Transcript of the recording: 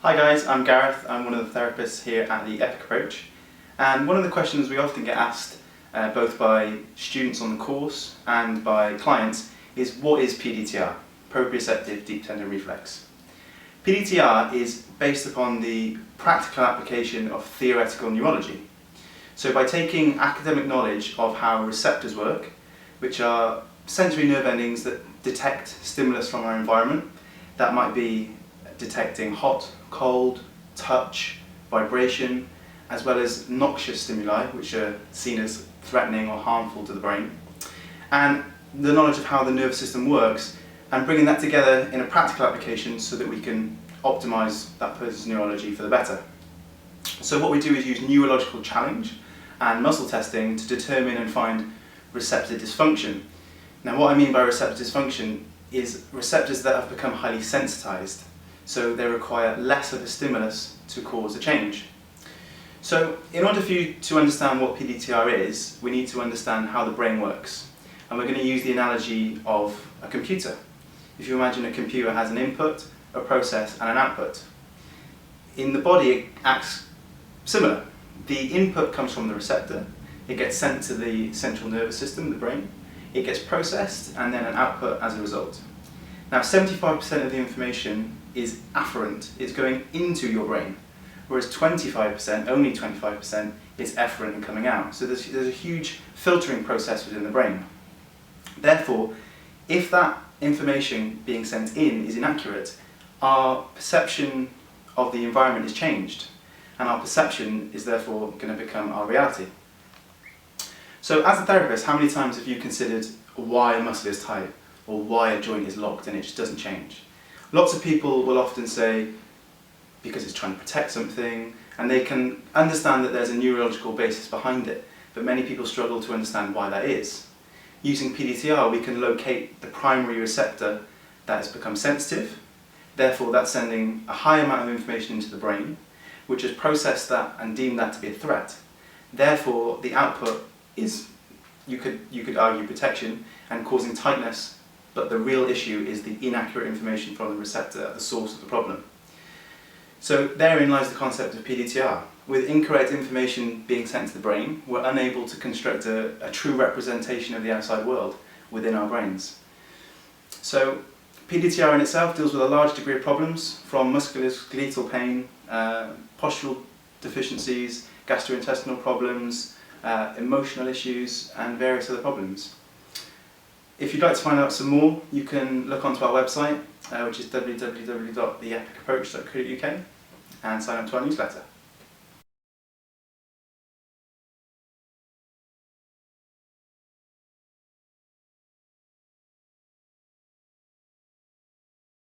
Hi guys, I'm Gareth. I'm one of the therapists here at the EPIC approach, and one of the questions we often get asked both by students on the course and by clients is, what is P-DTR, proprioceptive deep tendon reflex? P-DTR is based upon the practical application of theoretical neurology. So by taking academic knowledge of how receptors work, which are sensory nerve endings that detect stimulus from our environment, that might be detecting hot, cold, touch, vibration, as well as noxious stimuli, which are seen as threatening or harmful to the brain, and the knowledge of how the nervous system works, and bringing that together in a practical application so that we can optimize that person's neurology for the better. So what we do is use neurological challenge and muscle testing to determine and find receptor dysfunction. Now, what I mean by receptor dysfunction is receptors that have become highly sensitized, so they require less of a stimulus to cause a change. So in order for you to understand what P-DTR is, we need to understand how the brain works. And we're going to use the analogy of a computer. If you imagine a computer has an input, a process and an output. In the body it acts similar. The input comes from the receptor, it gets sent to the central nervous system, the brain, it gets processed and then an output as a result. Now 75% of the information is afferent, it's going into your brain, whereas 25%, only 25%, is efferent and coming out. So there's a huge filtering process within the brain. Therefore, if that information being sent in is inaccurate, our perception of the environment is changed, and our perception is therefore going to become our reality. So as a therapist, how many times have you considered why a muscle is tight, or why a joint is locked and it just doesn't change? Lots of people will often say, because it's trying to protect something, and they can understand that there's a neurological basis behind it, but many people struggle to understand why that is. Using P-DTR, we can locate the primary receptor that has become sensitive, therefore that's sending a high amount of information into the brain, which has processed that and deemed that to be a threat. Therefore, the output is, you could argue, protection and causing tightness, but the real issue is the inaccurate information from the receptor at the source of the problem. So therein lies the concept of P-DTR. With incorrect information being sent to the brain, we're unable to construct a true representation of the outside world within our brains. So P-DTR in itself deals with a large degree of problems, from musculoskeletal pain, postural deficiencies, gastrointestinal problems, emotional issues, and various other problems. If you'd like to find out some more, you can look onto our website, which is www.theepicapproach.co.uk, and sign up to our newsletter.